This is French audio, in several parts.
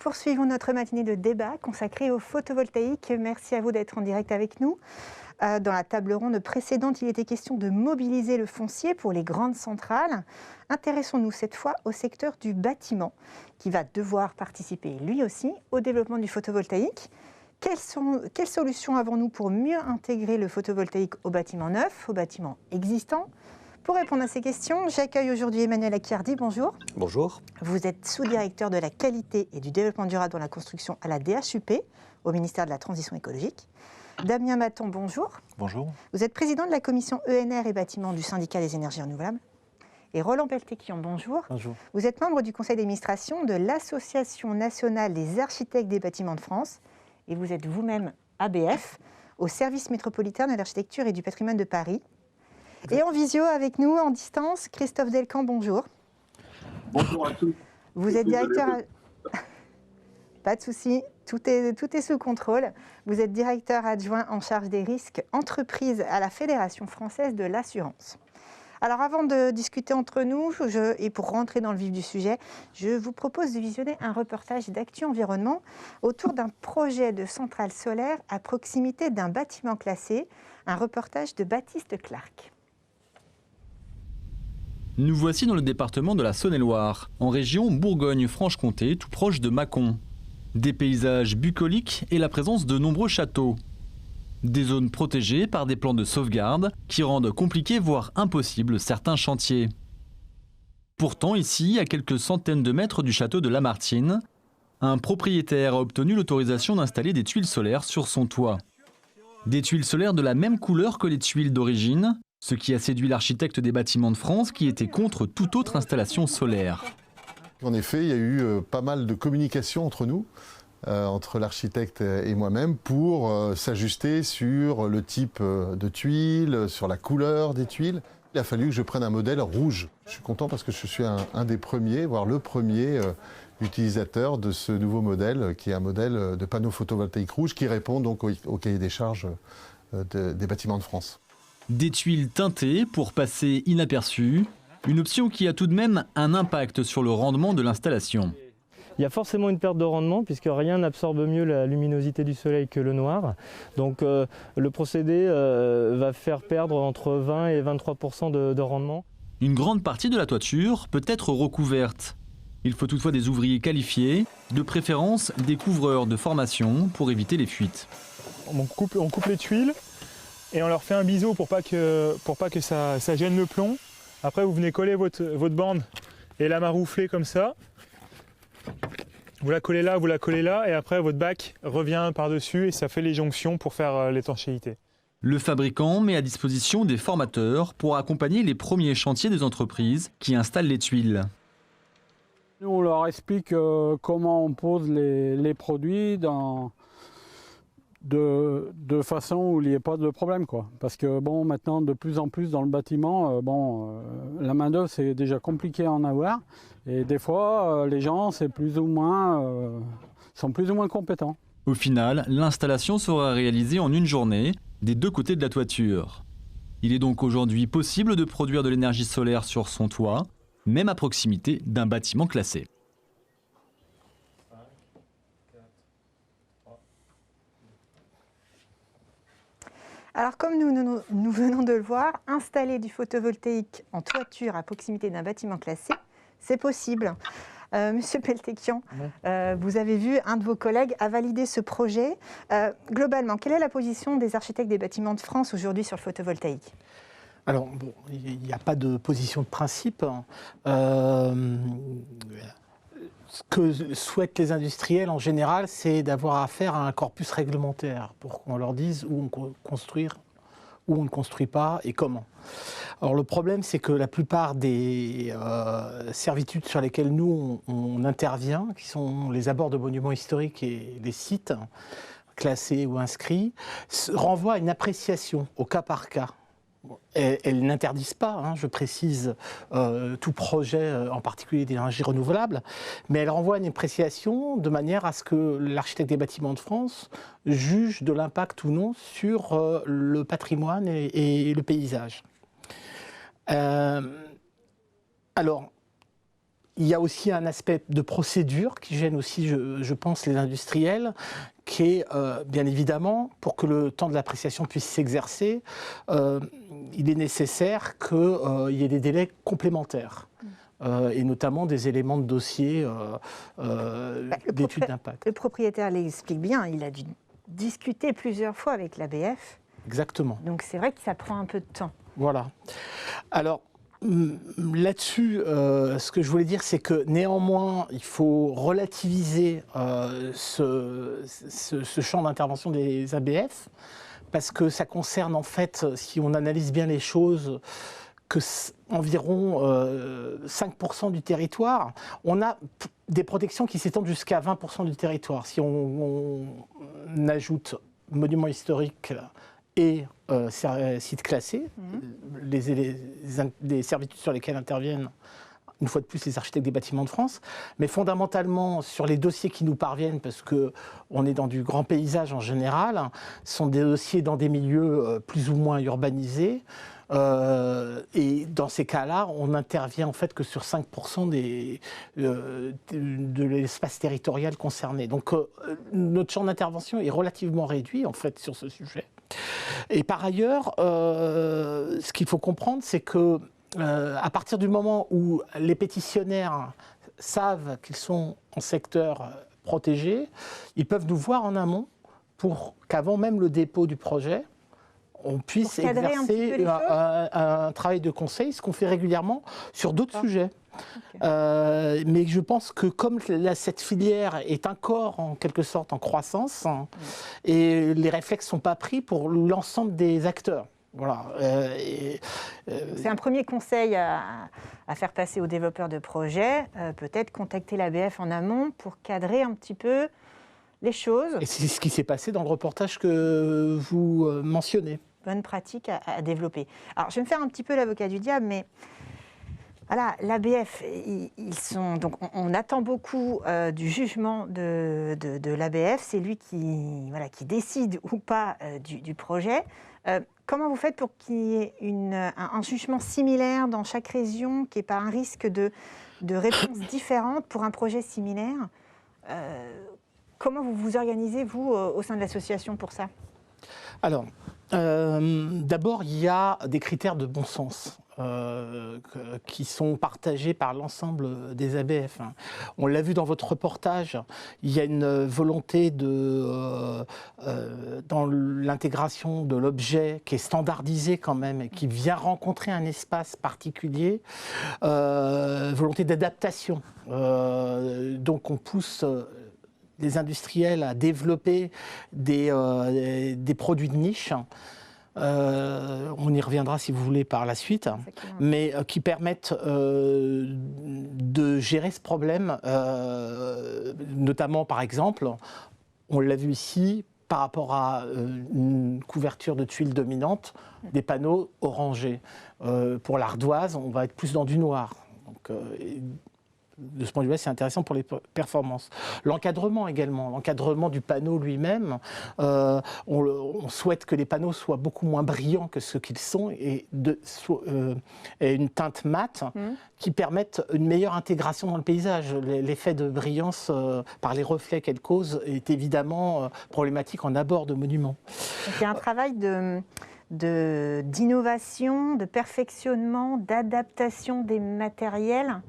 poursuivons notre matinée de débat consacrée au photovoltaïque. Merci à vous d'être en direct avec nous. Dans la table ronde précédente, il était question de mobiliser le foncier pour les grandes centrales. Intéressons-nous cette fois au secteur du bâtiment, qui va devoir participer lui aussi au développement du photovoltaïque. Quelles solutions avons-nous pour mieux intégrer le photovoltaïque aux bâtiments neufs, aux bâtiments existants ? Pour répondre à ces questions, j'accueille aujourd'hui Emmanuel Acchiardi. Bonjour. Bonjour. Vous êtes sous-directeur de la qualité et du développement durable dans la construction à la DHUP, au ministère de la Transition écologique. Damien Maton, bonjour. Bonjour. Vous êtes président de la commission ENR et bâtiments du syndicat des énergies renouvelables. Et Roland Peltequian, bonjour. Bonjour. Vous êtes membre du conseil d'administration de l'Association nationale des architectes des bâtiments de France. Et vous êtes vous-même ABF, au service métropolitain de l'architecture et du patrimoine de Paris. Et en visio avec nous, en distance, Christophe Delcamp, bonjour. Bonjour à tous. Vous êtes directeur... Pas de souci, tout est sous contrôle. Vous êtes directeur adjoint en charge des risques entreprises à la Fédération française de l'assurance. Alors avant de discuter entre nous, et pour rentrer dans le vif du sujet, je vous propose de visionner un reportage d'Actu Environnement autour d'un projet de centrale solaire à proximité d'un bâtiment classé, un reportage de Baptiste Clark. Nous voici dans le département de la Saône-et-Loire, en région Bourgogne-Franche-Comté, tout proche de Mâcon. Des paysages bucoliques et la présence de nombreux châteaux. Des zones protégées par des plans de sauvegarde qui rendent compliqués, voire impossibles, certains chantiers. Pourtant, ici, à quelques centaines de mètres du château de Lamartine, un propriétaire a obtenu l'autorisation d'installer des tuiles solaires sur son toit. Des tuiles solaires de la même couleur que les tuiles d'origine, ce qui a séduit l'architecte des bâtiments de France qui était contre toute autre installation solaire. En effet, il y a eu pas mal de communication entre nous, entre l'architecte et moi-même, pour s'ajuster sur le type de tuiles, sur la couleur des tuiles. Il a fallu que je prenne un modèle rouge. Je suis content parce que je suis un des premiers, voire le premier utilisateur de ce nouveau modèle, qui est un modèle de panneau photovoltaïque rouge qui répond donc au cahier des charges des bâtiments de France. Des tuiles teintées pour passer inaperçues, une option qui a tout de même un impact sur le rendement de l'installation. Il y a forcément une perte de rendement puisque rien n'absorbe mieux la luminosité du soleil que le noir. Donc le procédé va faire perdre entre 20 et 23% de rendement. Une grande partie de la toiture peut être recouverte. Il faut toutefois des ouvriers qualifiés, de préférence des couvreurs de formation pour éviter les fuites. On coupe les tuiles et on leur fait un biseau pour pas que ça gêne le plomb. Après, vous venez coller votre bande et la maroufler comme ça. Vous la collez là, et après votre bac revient par-dessus et ça fait les jonctions pour faire l'étanchéité. Le fabricant met à disposition des formateurs pour accompagner les premiers chantiers des entreprises qui installent les tuiles. Nous, on leur explique comment on pose les produits de façon où il n'y ait pas de problème, quoi. Parce que bon, maintenant, de plus en plus dans le bâtiment, la main-d'œuvre, c'est déjà compliqué à en avoir. Et des fois, les gens, sont plus ou moins compétents. Au final, l'installation sera réalisée en une journée, des deux côtés de la toiture. Il est donc aujourd'hui possible de produire de l'énergie solaire sur son toit, même à proximité d'un bâtiment classé. Alors comme nous venons de le voir, installer du photovoltaïque en toiture à proximité d'un bâtiment classé, c'est possible. Monsieur Peltequian, vous avez vu un de vos collègues a validé ce projet. Globalement, quelle est la position des architectes des bâtiments de France aujourd'hui sur le photovoltaïque ? Alors, bon, il n'y a pas de position de principe. Ce que souhaitent les industriels en général, c'est d'avoir affaire à un corpus réglementaire pour qu'on leur dise où on construire, où on ne construit pas et comment. Alors le problème, c'est que la plupart des servitudes sur lesquelles nous on intervient, qui sont les abords de monuments historiques et les sites classés ou inscrits, renvoient à une appréciation au cas par cas. Elles n'interdisent pas, hein, je précise, tout projet, en particulier d'énergie renouvelable, mais elles renvoient à une appréciation de manière à ce que l'architecte des bâtiments de France juge de l'impact ou non sur le patrimoine et le paysage. Alors, il y a aussi un aspect de procédure qui gêne aussi, je pense, les industriels, qui est, bien évidemment, pour que le temps de l'appréciation puisse s'exercer, il est nécessaire qu'il y ait des délais complémentaires. Et notamment des éléments de dossier d'études d'impact. Le propriétaire l'explique bien, il a dû discuter plusieurs fois avec l'ABF. Exactement. Donc c'est vrai que ça prend un peu de temps. Voilà. Alors, là-dessus, ce que je voulais dire, c'est que néanmoins, il faut relativiser ce champ d'intervention des ABF, parce que ça concerne en fait, si on analyse bien les choses, que environ 5% du territoire. On a des protections qui s'étendent jusqu'à 20% du territoire. Si on ajoute monuments historiques et sites classés, les servitudes sur lesquelles interviennent, une fois de plus, les architectes des bâtiments de France, mais fondamentalement sur les dossiers qui nous parviennent, parce qu'on est dans du grand paysage en général, sont des dossiers dans des milieux plus ou moins urbanisés. Et dans ces cas-là, on n'intervient en fait que sur 5% de l'espace territorial concerné. Donc notre champ d'intervention est relativement réduit en fait sur ce sujet. Et par ailleurs, ce qu'il faut comprendre, c'est que à partir du moment où les pétitionnaires savent qu'ils sont en secteur protégé, ils peuvent nous voir en amont pour qu'avant même le dépôt du projet, on puisse exercer un travail de conseil, ce qu'on fait régulièrement sur d'autres sujets. Okay. Mais je pense que comme cette filière est encore en quelque sorte en croissance, et les réflexes ne sont pas pris pour l'ensemble des acteurs. Voilà. C'est un premier conseil à faire passer aux développeurs de projets, peut-être contacter l'ABF en amont pour cadrer un petit peu les choses. Et c'est ce qui s'est passé dans le reportage que vous mentionnez. Bonne pratique à développer. Alors, je vais me faire un petit peu l'avocat du diable, mais voilà, l'ABF, donc on attend beaucoup du jugement de l'ABF. C'est lui qui décide ou pas du projet. Comment vous faites pour qu'il y ait un jugement similaire dans chaque région, qu'il n'y ait pas un risque de réponse différente pour un projet similaire? Comment vous vous organisez, vous, au sein de l'association pour ça? Alors, d'abord, il y a des critères de bon sens qui sont partagés par l'ensemble des ABF. On l'a vu dans votre reportage, il y a une volonté dans l'intégration de l'objet qui est standardisé quand même, et qui vient rencontrer un espace particulier, volonté d'adaptation. Donc on pousse les industriels à développer des produits de niche. On y reviendra si vous voulez par la suite, mais qui permettent de gérer ce problème, notamment par exemple, on l'a vu ici, par rapport à une couverture de tuiles dominante, des panneaux orangés. Pour l'ardoise, on va être plus dans du noir. Donc, de ce point de vue-là, c'est intéressant pour les performances. L'encadrement également, l'encadrement du panneau lui-même, on souhaite que les panneaux soient beaucoup moins brillants que ce qu'ils sont et une teinte mate qui permette une meilleure intégration dans le paysage. L'effet de brillance par les reflets qu'elle cause est évidemment problématique en abord de monuments. Donc, il y a un travail d'innovation, de perfectionnement, d'adaptation des matériels.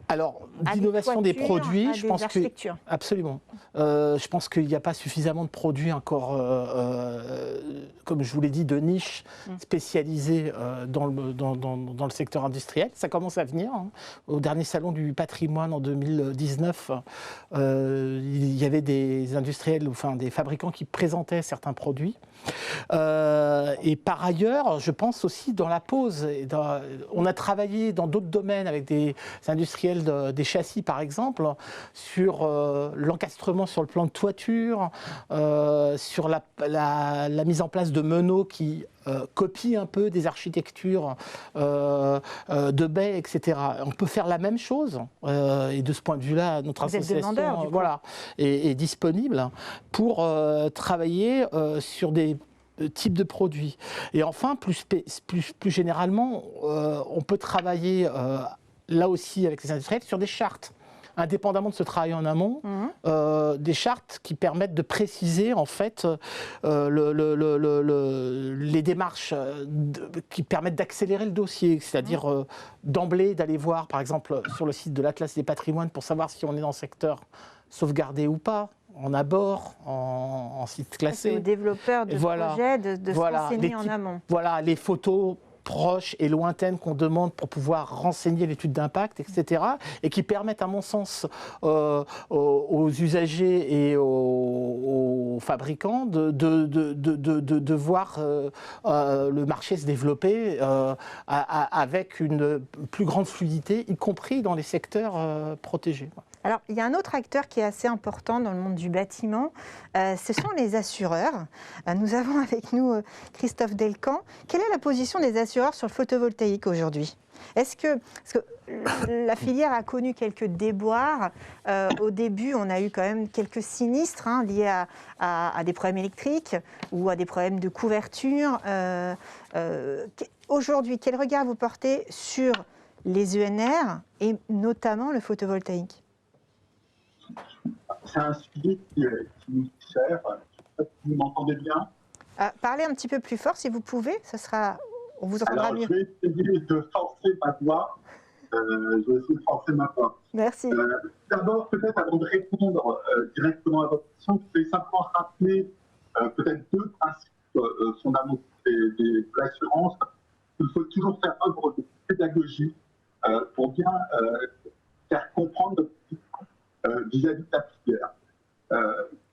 Alors, d'innovation des produits, je pense que absolument. Je pense qu'il n'y a pas suffisamment de produits encore, comme je vous l'ai dit, de niche spécialisés dans le secteur industriel. Ça commence à venir. Au dernier salon du patrimoine en 2019, il y avait des industriels, enfin des fabricants qui présentaient certains produits. Et par ailleurs, je pense aussi dans la pose. On a travaillé dans d'autres domaines avec des industriels des châssis, par exemple, sur l'encastrement sur le plan de toiture, sur la mise en place de meneaux qui copient un peu des architectures de baies, etc. On peut faire la même chose. Et de ce point de vue-là, notre association est disponible pour travailler sur des types de produits. Et enfin, plus généralement, on peut travailler là aussi avec les industriels, sur des chartes. Indépendamment de ce travail en amont, des chartes qui permettent de préciser en fait les démarches qui permettent d'accélérer le dossier, c'est-à-dire d'emblée d'aller voir par exemple sur le site de l'Atlas des patrimoines pour savoir si on est dans le secteur sauvegardé ou pas, en abord, en site classé. C'est aux développeurs de projets de se renseigner en amont. Voilà, les photos proches et lointaines qu'on demande pour pouvoir renseigner l'étude d'impact, etc. et qui permettent, à mon sens, aux usagers et aux fabricants de voir le marché se développer avec une plus grande fluidité, y compris dans les secteurs protégés. Alors, il y a un autre acteur qui est assez important dans le monde du bâtiment, ce sont les assureurs. Nous avons avec nous Christophe Delcamp. Quelle est la position des assureurs sur le photovoltaïque aujourd'hui ? Parce que la filière a connu quelques déboires. Au début, on a eu quand même quelques sinistres liés à des problèmes électriques ou à des problèmes de couverture. Aujourd'hui, quel regard vous portez sur les ENR et notamment le photovoltaïque ? C'est un sujet qui nous sert. Vous m'entendez bien ? Parlez un petit peu plus fort si vous pouvez, on vous entendra Alors, mieux. je vais essayer de forcer ma voix. Merci. D'abord, peut-être avant de répondre directement à votre question, je vais simplement rappeler peut-être deux principes fondamentaux de l'assurance. Il faut toujours faire œuvre de pédagogie pour bien faire comprendre vis-à-vis de la filière.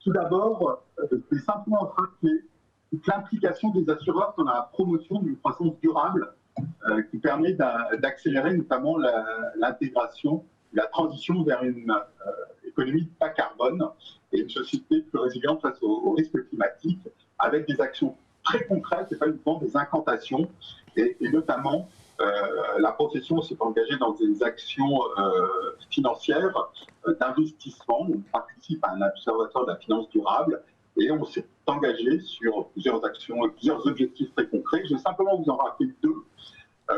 Tout d'abord, je vais simplement rappeler l'implication des assureurs dans la promotion d'une croissance durable qui permet d'accélérer notamment l'intégration, la transition vers une économie bas carbone et une société plus résiliente face aux risques climatiques, avec des actions très concrètes et pas uniquement des incantations, et notamment la profession s'est engagée dans des actions financières d'investissement. On participe à un observatoire de la finance durable et on s'est engagé sur plusieurs actions et plusieurs objectifs très concrets. Je vais simplement vous en rappeler deux.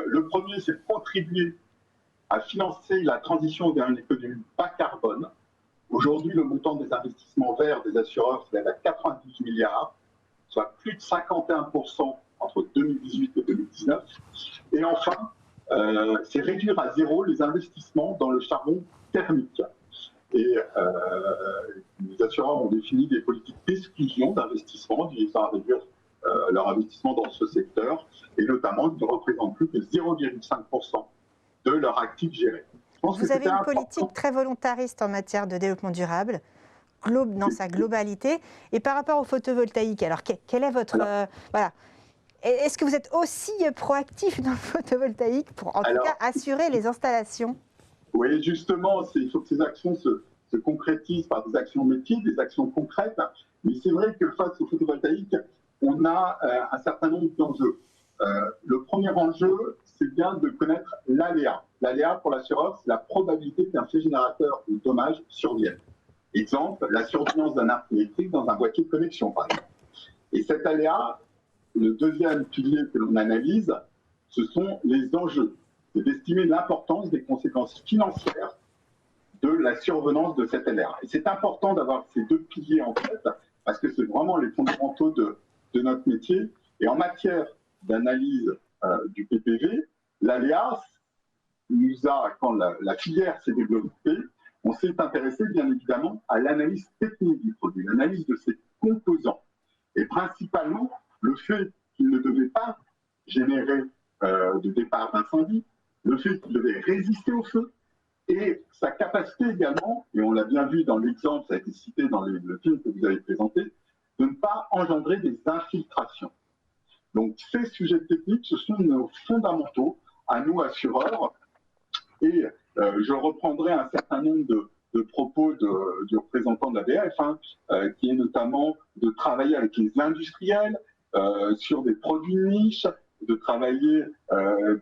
Le premier, c'est de contribuer à financer la transition vers une économie bas carbone. Aujourd'hui, le montant des investissements verts des assureurs s'élève à 92 milliards, soit plus de 51% entre 2018 et 2019. Et enfin, c'est réduire à zéro les investissements dans le charbon thermique. Et les assureurs ont défini des politiques d'exclusion d'investissement visant à réduire leur investissement dans ce secteur, et notamment ils ne représentent plus que 0,5% de leur actif géré. Vous avez une politique très volontariste en matière de développement durable, dans sa globalité. Et par rapport au photovoltaïque, alors quel est votre... voilà. Est-ce que vous êtes aussi proactif dans le photovoltaïque pour, en tout cas, assurer les installations ? Oui, justement, il faut que ces actions se concrétisent par des actions métiers, des actions concrètes. Mais c'est vrai que face au photovoltaïque, on a un certain nombre d'enjeux. Le premier enjeu, c'est bien de connaître l'aléa. L'aléa, pour l'assureur, c'est la probabilité qu'un fait générateur de dommages survienne. Exemple, la survenance d'un arc électrique dans un boîtier de connexion, par exemple. Et cet aléa, le deuxième pilier que l'on analyse, ce sont les enjeux. C'est d'estimer l'importance des conséquences financières de la survenance de cet aléa. Et c'est important d'avoir ces deux piliers en tête, parce que c'est vraiment les fondamentaux de notre métier. Et en matière d'analyse du PPV, l'aléa quand la filière s'est développée, on s'est intéressé bien évidemment à l'analyse technique du produit, l'analyse de ses composants. Et principalement, le fait qu'il ne devait pas générer de départ d'incendie, le fait qu'il devait résister au feu, et sa capacité également, et on l'a bien vu dans l'exemple, ça a été cité dans le film que vous avez présenté, de ne pas engendrer des infiltrations. Donc ces sujets techniques, ce sont nos fondamentaux à nous assureurs, et je reprendrai un certain nombre de propos du représentant de la BF, qui est notamment de travailler avec les industriels sur des produits niches, de travailler,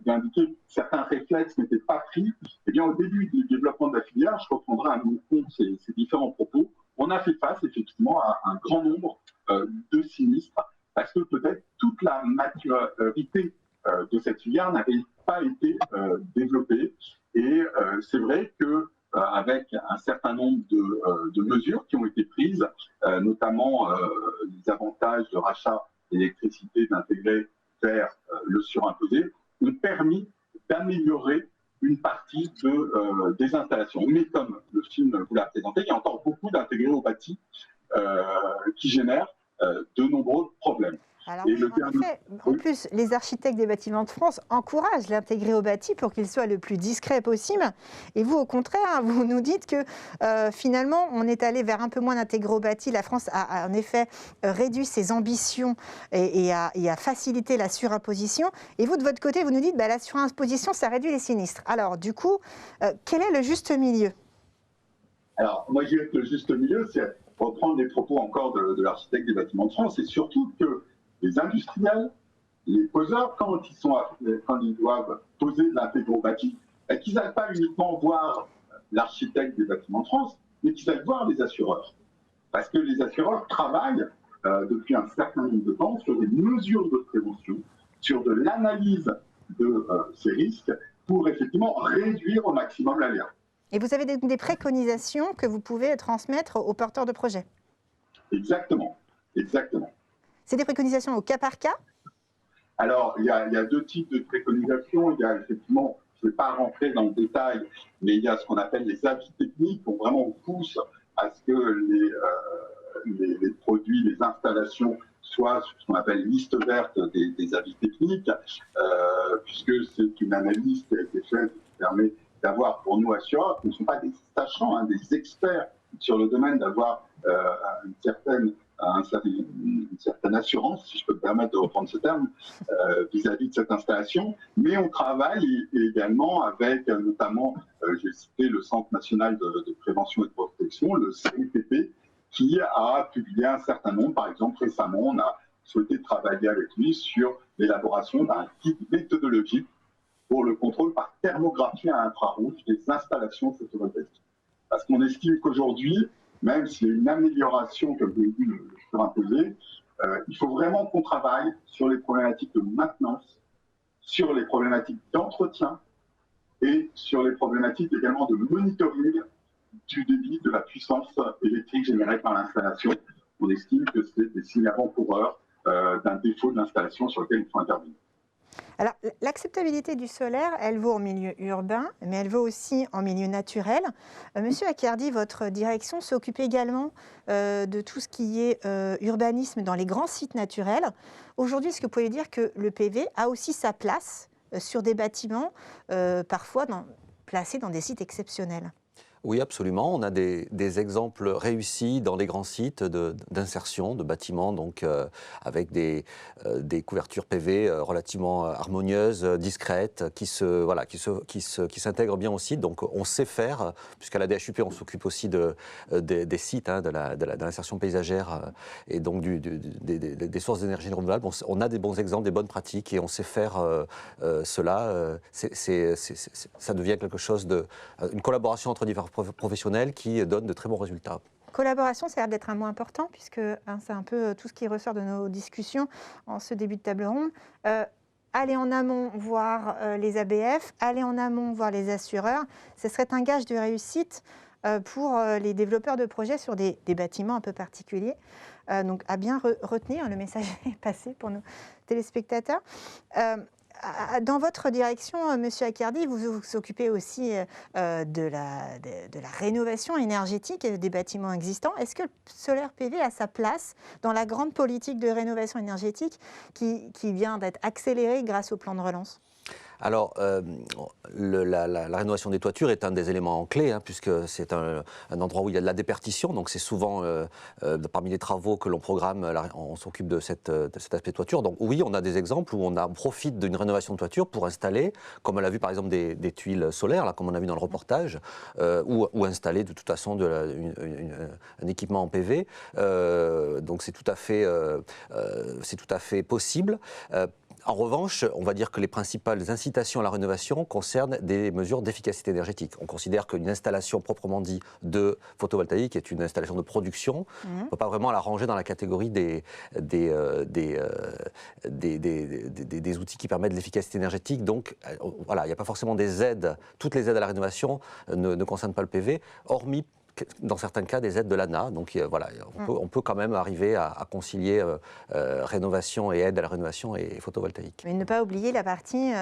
d'indiquer que certains réflexes n'étaient pas pris. Eh bien, au début du développement de la filière, je reprendrai à mon compte ces différents propos. On a fait face effectivement à un grand nombre de sinistres, parce que peut-être toute la maturité de cette filière n'avait pas été développée. Et c'est vrai que avec un certain nombre de mesures qui ont été prises, notamment les avantages de rachat d'électricité d'intégrer vers le surimposé, ont permis d'améliorer une partie des installations. Mais comme le film vous l'a présenté, il y a encore beaucoup d'intégrés au bâti qui génèrent de nombreux problèmes. Alors oui, en effet, en plus, les architectes des bâtiments de France encouragent l'intégrer au bâti pour qu'il soit le plus discret possible. Et vous, au contraire, vous nous dites que finalement, on est allé vers un peu moins d'intégrer au bâti. La France a en effet réduit ses ambitions et a facilité la surimposition. Et vous, de votre côté, vous nous dites la surimposition, ça réduit les sinistres. Alors, du coup, quel est le juste milieu? Alors, moi, je dirais que le juste milieu, c'est reprendre les propos encore de l'architecte des bâtiments de France, et surtout que les industriels, les poseurs, quand ils doivent poser de l'intégrer au bâti, qu'ils n'aillent pas uniquement voir l'architecte des bâtiments de France, mais qu'ils aillent voir les assureurs. Parce que les assureurs travaillent depuis un certain nombre de temps sur des mesures de prévention, sur de l'analyse de ces risques, pour effectivement réduire au maximum l'alerte. Et vous avez des préconisations que vous pouvez transmettre aux porteurs de projets? Exactement, exactement. C'est des préconisations au cas par cas? Alors, il y a deux types de préconisations. Il y a effectivement, je ne vais pas rentrer dans le détail, mais il y a ce qu'on appelle les avis techniques, où vraiment on pousse à ce que les produits, les installations soient sur ce qu'on appelle liste verte des avis techniques, puisque c'est une analyse qui a été faite qui permet d'avoir pour nous assureurs, qui ne sont pas des sachants, des experts sur le domaine, d'avoir une certaine assurance, si je peux me permettre de reprendre ce terme, vis-à-vis de cette installation. Mais on travaille également avec, notamment, j'ai cité le Centre national de prévention et de protection, le CNPP, qui a publié un certain nombre. Par exemple, récemment, on a souhaité travailler avec lui sur l'élaboration d'un guide méthodologique pour le contrôle par thermographie à infrarouge des installations photovoltaïques. Parce qu'on estime qu'aujourd'hui, même s'il y a une amélioration, comme vous l'avez dit, le surimposé, il faut vraiment qu'on travaille sur les problématiques de maintenance, sur les problématiques d'entretien et sur les problématiques également de monitoring du débit de la puissance électrique générée par l'installation. On estime que c'est des signes avant-coureurs d'un défaut de l'installation sur lequel il faut intervenir. Alors, l'acceptabilité du solaire, elle vaut en milieu urbain, mais elle vaut aussi en milieu naturel. Monsieur Accardi, votre direction s'occupe également de tout ce qui est urbanisme dans les grands sites naturels. Aujourd'hui, est-ce que vous pouvez dire que le PV a aussi sa place sur des bâtiments, parfois placés dans des sites exceptionnels? Oui, absolument. On a des exemples réussis dans les grands sites d'insertion de bâtiments, donc avec des couvertures PV relativement harmonieuses, discrètes, qui s'intègrent bien au site. Donc on sait faire, puisqu'à la DHUP on s'occupe aussi des sites, de l'insertion paysagère et donc des sources d'énergie renouvelable. On a des bons exemples, des bonnes pratiques et on sait faire cela. Ça devient quelque chose une collaboration entre divers professionnels qui donnent de très bons résultats. Collaboration, ça a l'air d'être un mot important, puisque c'est un peu tout ce qui ressort de nos discussions en ce début de table ronde. Aller en amont voir les ABF, aller en amont voir les assureurs, ce serait un gage de réussite pour les développeurs de projets sur des bâtiments un peu particuliers. Donc à bien retenir, le message est passé pour nos téléspectateurs. Dans votre direction, Monsieur Accardi, vous vous occupez aussi de la rénovation énergétique des bâtiments existants. Est-ce que le solaire PV a sa place dans la grande politique de rénovation énergétique qui vient d'être accélérée grâce au plan de relance ? Alors, la rénovation des toitures est un des éléments clés, puisque c'est un endroit où il y a de la dépertition. Donc, c'est souvent parmi les travaux que l'on programme, on s'occupe de cet aspect toiture. Donc, oui, on a des exemples où on profite d'une rénovation de toiture pour installer, comme on l'a vu par exemple des tuiles solaires, là, comme on a vu dans le reportage, ou installer de toute façon un équipement en PV. Donc, c'est tout à fait possible. En revanche, on va dire que les principales incitations à la rénovation concernent des mesures d'efficacité énergétique. On considère qu'une installation proprement dit de photovoltaïque est une installation de production. On ne peut pas vraiment la ranger dans la catégorie des outils qui permettent de l'efficacité énergétique. Donc voilà, il n'y a pas forcément des aides. Toutes les aides à la rénovation ne concernent pas le PV, hormis dans certains cas, des aides de l'ANA. Donc voilà, on peut quand même arriver à concilier rénovation et aide à la rénovation et photovoltaïque. Mais ne pas oublier la partie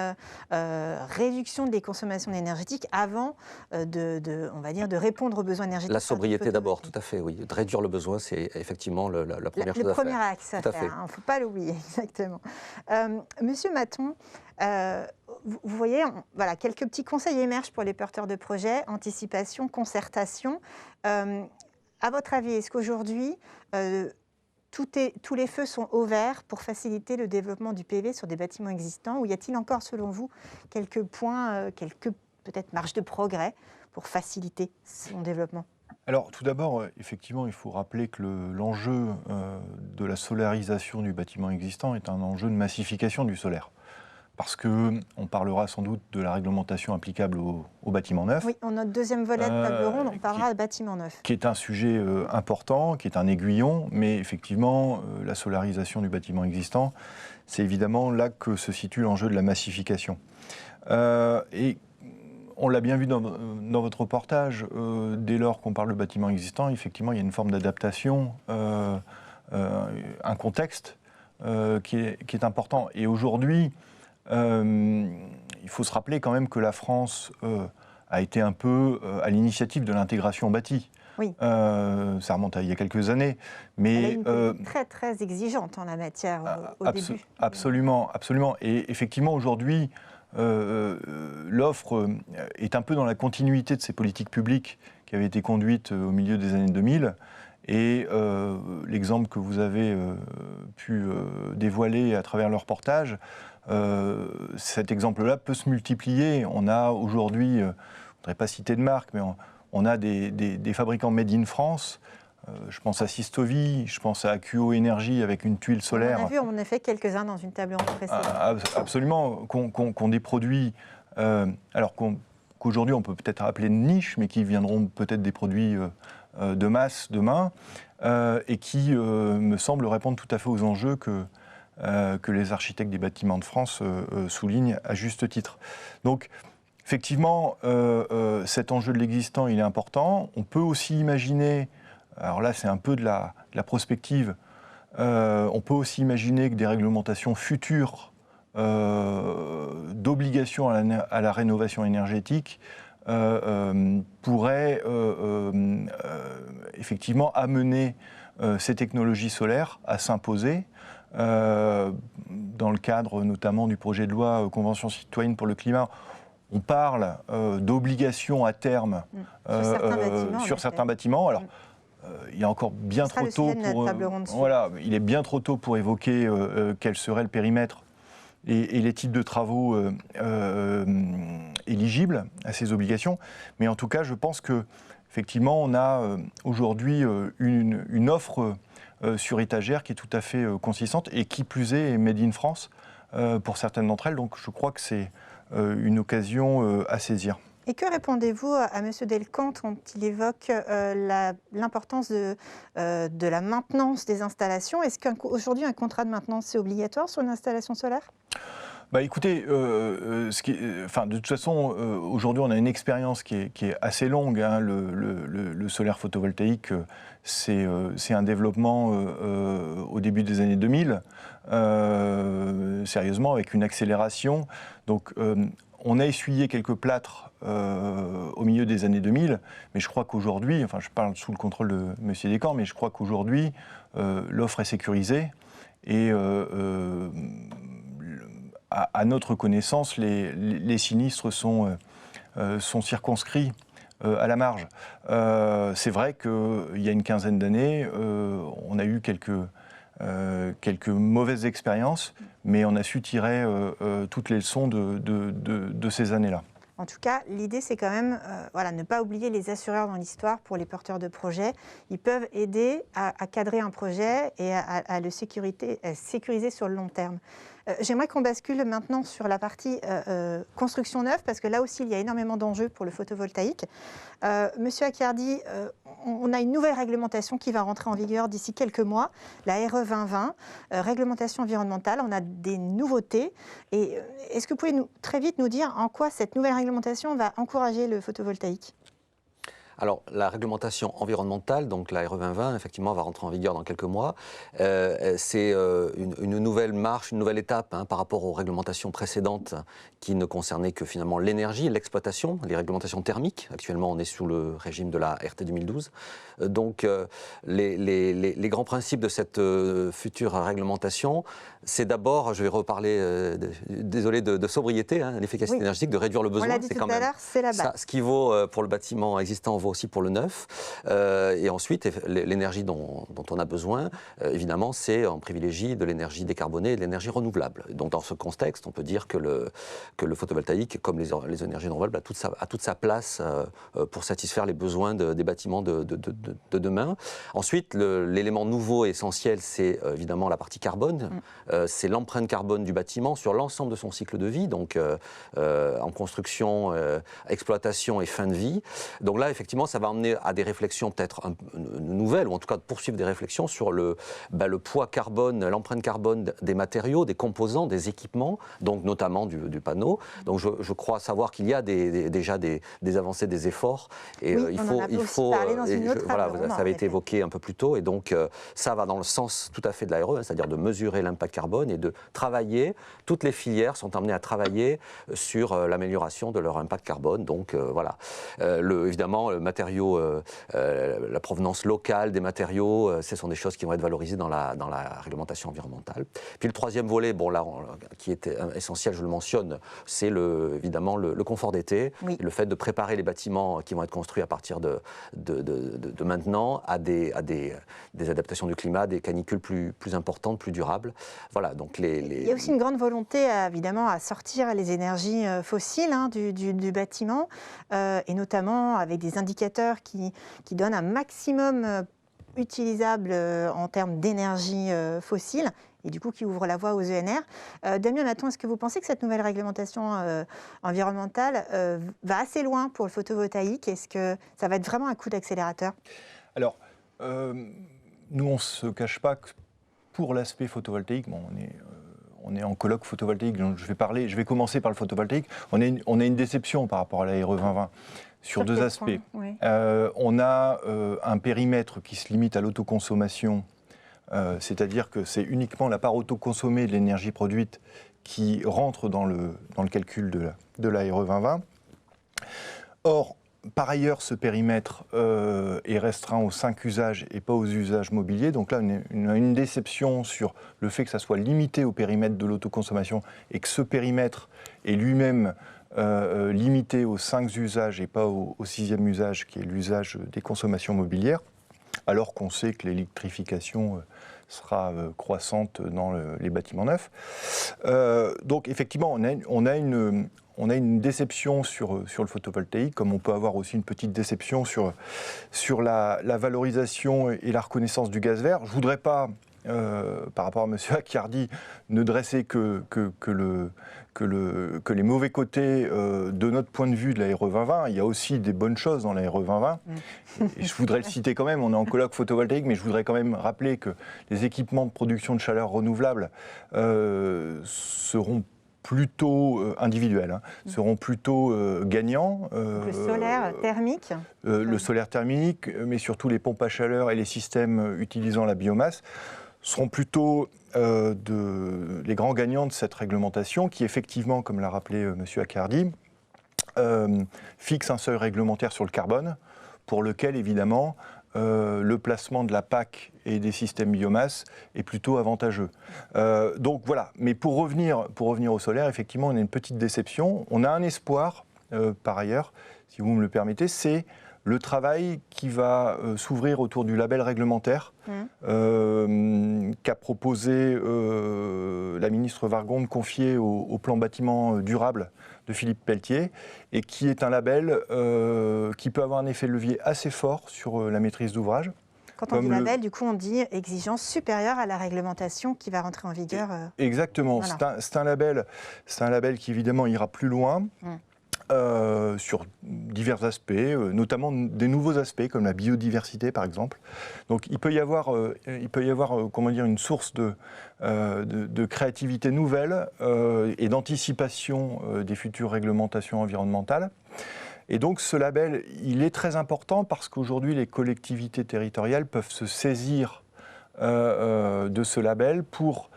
réduction des consommations énergétiques avant on va dire, de répondre aux besoins énergétiques. La sobriété d'abord, tout à fait, oui. De réduire le besoin, c'est effectivement la première chose à faire. Le premier axe à faire, il ne faut pas l'oublier, exactement. Monsieur Mathon, vous voyez, voilà, quelques petits conseils émergent pour les porteurs de projets, anticipation, concertation. À votre avis, est-ce qu'aujourd'hui, tous les feux sont au vert pour faciliter le développement du PV sur des bâtiments existants, ou y a-t-il encore, selon vous, quelques points, quelques peut-être marges de progrès pour faciliter son développement ? Alors, tout d'abord, effectivement, il faut rappeler que l'enjeu de la solarisation du bâtiment existant est un enjeu de massification du solaire. Parce qu'on parlera sans doute de la réglementation applicable aux bâtiments neufs. Oui, on notre deuxième volet de table ronde, on parlera de bâtiments neufs. Qui est un sujet important, qui est un aiguillon, mais effectivement, la solarisation du bâtiment existant, c'est évidemment là que se situe l'enjeu de la massification. Et on l'a bien vu dans votre reportage, dès lors qu'on parle de bâtiment existant, effectivement, il y a une forme d'adaptation, un contexte qui est important. Et aujourd'hui, il faut se rappeler quand même que la France a été un peu à l'initiative de l'intégration bâtie. Oui. Ça remonte à il y a quelques années. Mais elle est très très exigeante en la matière au début. Absolument, absolument. Et effectivement, aujourd'hui, l'offre est un peu dans la continuité de ces politiques publiques qui avaient été conduites au milieu des années 2000. Et l'exemple que vous avez pu dévoiler à travers le reportage, cet exemple-là peut se multiplier. On a aujourd'hui, je ne voudrais pas citer de marque, mais on a des fabricants made in France. Je pense à Sistovi, je pense à AQO Énergie avec une tuile solaire. On a vu en effet quelques-uns dans une table ronde précédente. Absolument, qu'on des produits, alors qu'aujourd'hui on peut peut-être appeler de niche, mais qui viendront peut-être des produits de masse demain, et qui me semblent répondre tout à fait aux enjeux que les architectes des bâtiments de France soulignent à juste titre. Donc, effectivement, cet enjeu de l'existant, il est important. On peut aussi imaginer, alors là c'est un peu de la prospective, on peut aussi imaginer que des réglementations futures d'obligation à la rénovation énergétique pourraient effectivement amener ces technologies solaires à s'imposer. Dans le cadre notamment du projet de loi Convention citoyenne pour le climat, on parle d'obligations à terme sur certains bâtiments. Alors, il est encore bien trop tôt il est bien trop tôt pour évoquer quel serait le périmètre et les types de travaux éligibles à ces obligations. Mais en tout cas, je pense que effectivement, on a aujourd'hui une offre sur étagère qui est tout à fait consistante et qui plus est made in France pour certaines d'entre elles. Donc je crois que c'est une occasion à saisir. Et que répondez-vous à M. Delcamp quand il évoque l'importance de la maintenance des installations ? Est-ce qu'aujourd'hui un contrat de maintenance est obligatoire sur une installation solaire ? Bah écoutez, de toute façon, aujourd'hui on a une expérience qui est assez longue. Hein. Le solaire photovoltaïque, c'est un développement au début des années 2000, sérieusement, avec une accélération. Donc on a essuyé quelques plâtres au milieu des années 2000, mais je crois qu'aujourd'hui, enfin je parle sous le contrôle de M. Delcamp, mais je crois qu'aujourd'hui l'offre est sécurisée et à notre connaissance, les sinistres sont circonscrits à la marge. C'est vrai qu'il y a une quinzaine d'années, on a eu quelques mauvaises expériences, mais on a su tirer toutes les leçons de ces années-là. En tout cas, l'idée, c'est quand même ne pas oublier les assureurs dans l'histoire pour les porteurs de projets. Ils peuvent aider à cadrer un projet et à le sécuriser sur le long terme. J'aimerais qu'on bascule maintenant sur la partie construction neuve, parce que là aussi, il y a énormément d'enjeux pour le photovoltaïque. Monsieur Accardi, on a une nouvelle réglementation qui va rentrer en vigueur d'ici quelques mois, la RE 2020, réglementation environnementale. On a des nouveautés. Et est-ce que vous pouvez très vite nous dire en quoi cette nouvelle réglementation va encourager le photovoltaïque ? Alors, la réglementation environnementale, donc la RE 2020, effectivement, va rentrer en vigueur dans quelques mois. C'est une nouvelle marche, une nouvelle étape par rapport aux réglementations précédentes qui ne concernaient que finalement l'énergie et l'exploitation, les réglementations thermiques. Actuellement, on est sous le régime de la RT 2012. Donc, les grands principes de cette future réglementation, c'est d'abord, je vais reparler, désolé, de sobriété, l'efficacité énergétique, de réduire le besoin. On l'a dit tout à l'heure, c'est la base. Ça, ce qui vaut pour le bâtiment existant vaut aussi pour le neuf. Et ensuite, l'énergie dont on a besoin, évidemment, c'est on privilégie de l'énergie décarbonée et de l'énergie renouvelable. Donc, dans ce contexte, on peut dire que le photovoltaïque, comme les énergies renouvelables, a toute sa place pour satisfaire les besoins des bâtiments de demain. Ensuite, l'élément nouveau et essentiel, c'est évidemment la partie carbone. C'est l'empreinte carbone du bâtiment sur l'ensemble de son cycle de vie, donc en construction, exploitation et fin de vie. Donc là, effectivement, ça va emmener à des réflexions peut-être nouvelles, ou en tout cas de poursuivre des réflexions sur le poids carbone, l'empreinte carbone des matériaux, des composants, des équipements, donc notamment du panneau. Donc je crois savoir qu'il y a déjà des avancées, des efforts. Et oui, il faut ça avait été évoqué un peu plus tôt, et donc ça va dans le sens tout à fait de la RE, c'est-à-dire de mesurer l'impact carbone et de travailler. Toutes les filières sont amenées à travailler sur l'amélioration de leur impact carbone. Donc voilà. Évidemment, le matériau, la provenance locale des matériaux, ce sont des choses qui vont être valorisées dans la réglementation environnementale. Puis le troisième volet, qui est essentiel, je le mentionne, c'est évidemment le confort d'été, le fait de préparer les bâtiments qui vont être construits à partir de maintenant à des adaptations du climat, des canicules plus importantes, plus durables. Voilà, donc Il y a aussi une grande volonté, évidemment, à sortir les énergies fossiles du bâtiment, et notamment avec des indicateurs qui donnent un maximum utilisable en termes d'énergie fossile, et du coup qui ouvre la voie aux ENR. Damien Maton, est-ce que vous pensez que cette nouvelle réglementation environnementale va assez loin pour le photovoltaïque ? Est-ce que ça va être vraiment un coup d'accélérateur ? Alors, nous, on ne se cache pas que pour l'aspect photovoltaïque, on est en colloque photovoltaïque, donc je vais commencer par le photovoltaïque. On a une déception par rapport à la RE 2020 sur deux aspects. On a un périmètre qui se limite à l'autoconsommation, c'est-à-dire que c'est uniquement la part autoconsommée de l'énergie produite qui rentre dans le calcul de la RE 2020. Or, par ailleurs, ce périmètre est restreint aux 5 usages et pas aux usages mobiliers. Donc là, on a une déception sur le fait que ça soit limité au périmètre de l'autoconsommation et que ce périmètre est lui-même limité aux 5 usages et pas au 6e usage, qui est l'usage des consommations mobilières, alors qu'on sait que l'électrification sera croissante dans les bâtiments neufs. Donc effectivement, on a une déception sur le photovoltaïque, comme on peut avoir aussi une petite déception sur la valorisation et la reconnaissance du gaz vert. Je ne voudrais pas, par rapport à M. Accardi, ne dresser que les mauvais côtés de notre point de vue de la RE 2020. Il y a aussi des bonnes choses dans la RE 2020. Et je voudrais le citer quand même, on est en colloque photovoltaïque, mais je voudrais quand même rappeler que les équipements de production de chaleur renouvelable seront plutôt individuels, seront plutôt gagnants. Le solaire thermique. Le solaire thermique, mais surtout les pompes à chaleur et les systèmes utilisant la biomasse seront plutôt les grands gagnants de cette réglementation qui, effectivement, comme l'a rappelé M. Accardi, fixe un seuil réglementaire sur le carbone pour lequel, évidemment, le placement de la PAC et des systèmes biomasse est plutôt avantageux. Donc voilà, mais pour revenir au solaire, effectivement, on a une petite déception. On a un espoir, par ailleurs, si vous me le permettez, c'est le travail qui va s'ouvrir autour du label réglementaire qu'a proposé la ministre Vargon confié au plan bâtiment durable de Philippe Pelletier, et qui est un label qui peut avoir un effet de levier assez fort sur la maîtrise d'ouvrage. Quand on dit label, du coup, on dit exigence supérieure à la réglementation qui va rentrer en vigueur. Exactement. Voilà. C'est un label qui, évidemment, ira plus loin. Sur divers aspects, notamment des nouveaux aspects comme la biodiversité par exemple. Donc il peut y avoir comment dire, une source de créativité nouvelle et d'anticipation des futures réglementations environnementales. Et donc ce label, il est très important parce qu'aujourd'hui les collectivités territoriales peuvent se saisir de ce label pour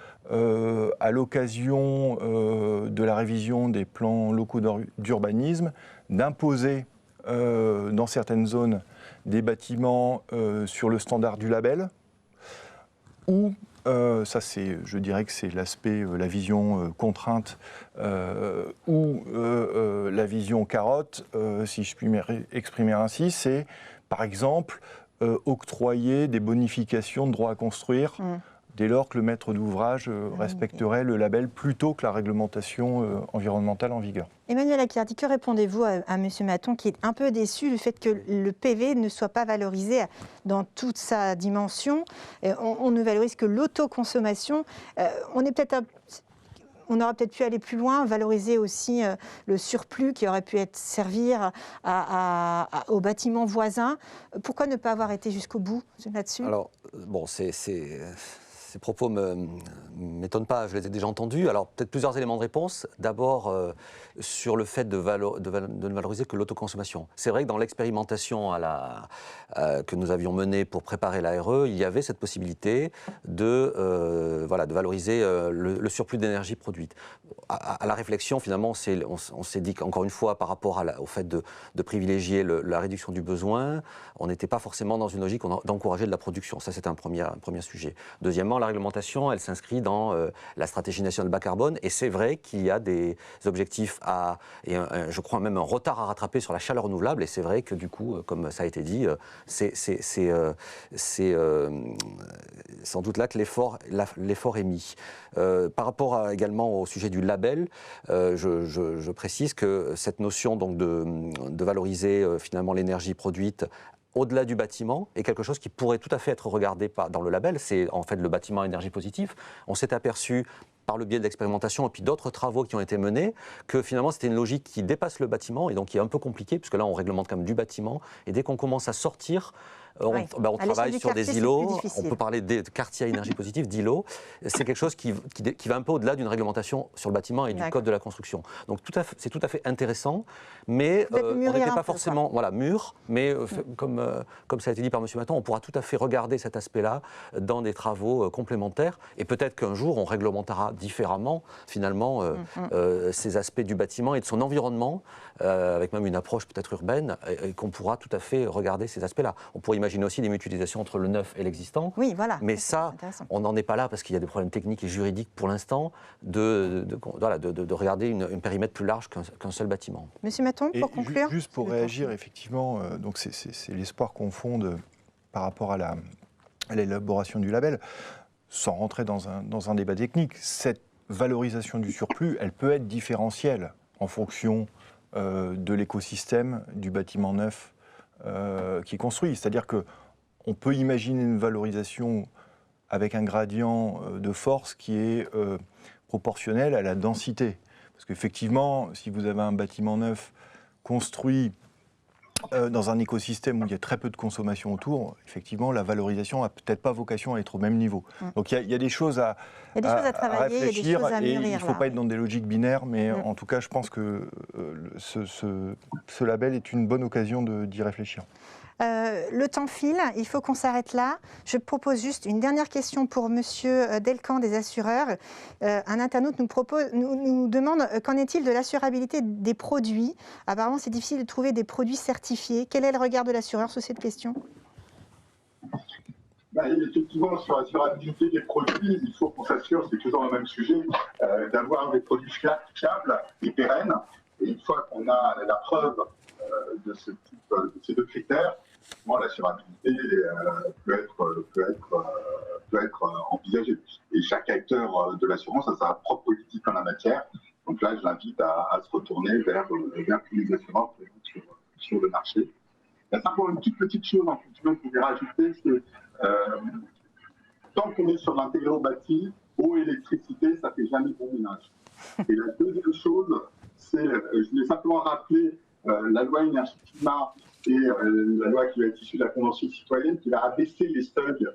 à l'occasion de la révision des plans locaux d'urbanisme, d'imposer dans certaines zones des bâtiments sur le standard du label, ou, ça je dirais que c'est l'aspect, la vision contrainte, ou la vision carotte, si je puis m'exprimer ainsi, c'est par exemple octroyer des bonifications de droit à construire dès lors que le maître d'ouvrage respecterait le label plutôt que la réglementation environnementale en vigueur. Emmanuel Acchiardi, que répondez-vous à M. Maton qui est un peu déçu du fait que le PV ne soit pas valorisé dans toute sa dimension? On ne valorise que l'autoconsommation. On aurait peut-être pu aller plus loin, valoriser aussi le surplus qui aurait pu servir aux bâtiments voisins. Pourquoi ne pas avoir été jusqu'au bout là-dessus? Alors, bon, ces propos ne m'étonnent pas, je les ai déjà entendus. Alors, peut-être plusieurs éléments de réponse. D'abord, sur le fait de ne valoriser que l'autoconsommation. C'est vrai que dans l'expérimentation que nous avions menée pour préparer l'ARE, il y avait cette possibilité de valoriser le surplus d'énergie produite. À la réflexion, finalement, on s'est dit qu'encore une fois, par rapport au fait de privilégier la réduction du besoin, on n'était pas forcément dans une logique d'encourager de la production. Ça, c'était un premier sujet. Deuxièmement, la réglementation, elle s'inscrit dans la stratégie nationale bas carbone, et c'est vrai qu'il y a des objectifs et je crois même un retard à rattraper sur la chaleur renouvelable, et c'est vrai que du coup, comme ça a été dit, c'est sans doute là que l'effort est mis. Par rapport également au sujet du label, je précise que cette notion donc de valoriser finalement l'énergie produite au-delà du bâtiment est quelque chose qui pourrait tout à fait être regardé dans le label. C'est en fait le bâtiment à énergie positive. On s'est aperçu par le biais de l'expérimentation et puis d'autres travaux qui ont été menés, que finalement c'était une logique qui dépasse le bâtiment et donc qui est un peu compliquée, puisque là on réglemente quand même du bâtiment, et dès qu'on commence à sortir, on travaille sur des îlots, on peut parler de quartiers à énergie positive, d'îlots, c'est quelque chose qui va un peu au-delà d'une réglementation sur le bâtiment et du code de la construction. Donc c'est tout à fait intéressant, mais on n'était pas forcément mûr, mais comme ça a été dit par M. Maton, on pourra tout à fait regarder cet aspect-là dans des travaux complémentaires, et peut-être qu'un jour on réglementera différemment finalement ces aspects du bâtiment et de son environnement, avec même une approche peut-être urbaine, et qu'on pourra tout à fait regarder ces aspects-là. On pourrait imaginer aussi des mutualisations entre le neuf et l'existant. Oui, voilà. Mais ça, on n'en est pas là parce qu'il y a des problèmes techniques et juridiques pour l'instant de regarder un périmètre plus large qu'un seul bâtiment. Monsieur Maton, pour conclure. Juste pour réagir, effectivement, donc c'est l'espoir qu'on fonde par rapport à l'élaboration du label, sans rentrer dans un débat technique. Cette valorisation du surplus, elle peut être différentielle en fonction de l'écosystème du bâtiment neuf qui est construit. C'est-à-dire qu'on peut imaginer une valorisation avec un gradient de force qui est proportionnel à la densité. Parce qu'effectivement, si vous avez un bâtiment neuf construit dans un écosystème où il y a très peu de consommation autour, effectivement, la valorisation n'a peut-être pas vocation à être au même niveau. Donc il y a des choses à travailler, réfléchir, il y a des choses à mûrir, et il ne faut pas être dans des logiques binaires, mais en tout cas, je pense que ce label est une bonne occasion d'y réfléchir. Le temps file, il faut qu'on s'arrête là. Je propose juste une dernière question pour Monsieur Delcan des assureurs. Un internaute nous demande qu'en est-il de l'assurabilité des produits. Apparemment, c'est difficile de trouver des produits certifiés. Quel est le regard de l'assureur sur cette question? Effectivement, sur l'assurabilité des produits, il faut qu'on s'assure, c'est toujours le même sujet, d'avoir des produits fiables et pérennes. Et une fois qu'on a la preuve de ces deux critères, l'assurabilité peut être envisagée. Et chaque acteur de l'assurance a sa propre politique en la matière. Donc là, je l'invite à se retourner vers tous les assureurs sur le marché. Il y a simplement une toute petite chose en que je voulais rajouter, c'est tant qu'on est sur l'intégré au bâti, eau et électricité, ça ne fait jamais bon ménage. Et la deuxième chose, c'est, je voulais simplement rappeler la loi énergie-climat et la loi qui va être issue de la Convention citoyenne qui va abaisser les seuils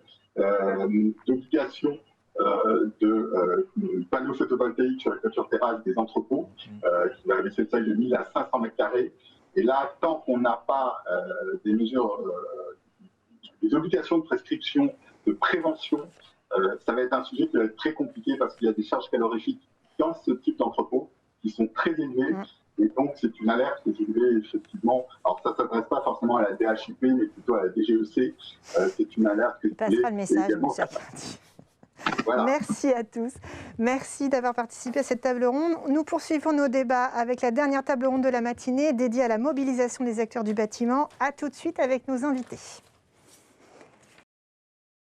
d'obligation de panneaux photovoltaïques sur les toitures terrasses des entrepôts, qui va abaisser le seuil de 1000 à 500 mètres carrés. Et là, tant qu'on n'a pas des mesures, des obligations de prescription, de prévention, ça va être un sujet qui va être très compliqué parce qu'il y a des charges calorifiques dans ce type d'entrepôt qui sont très élevées. Et donc, c'est une alerte que je voulais effectivement. Alors, ça ne s'adresse pas forcément à la DHUP, mais plutôt à la DGEC. C'est une alerte que je voulais. Il passera le message, monsieur Arcadi. Voilà. Merci à tous. Merci d'avoir participé à cette table ronde. Nous poursuivons nos débats avec la dernière table ronde de la matinée dédiée à la mobilisation des acteurs du bâtiment. À tout de suite avec nos invités.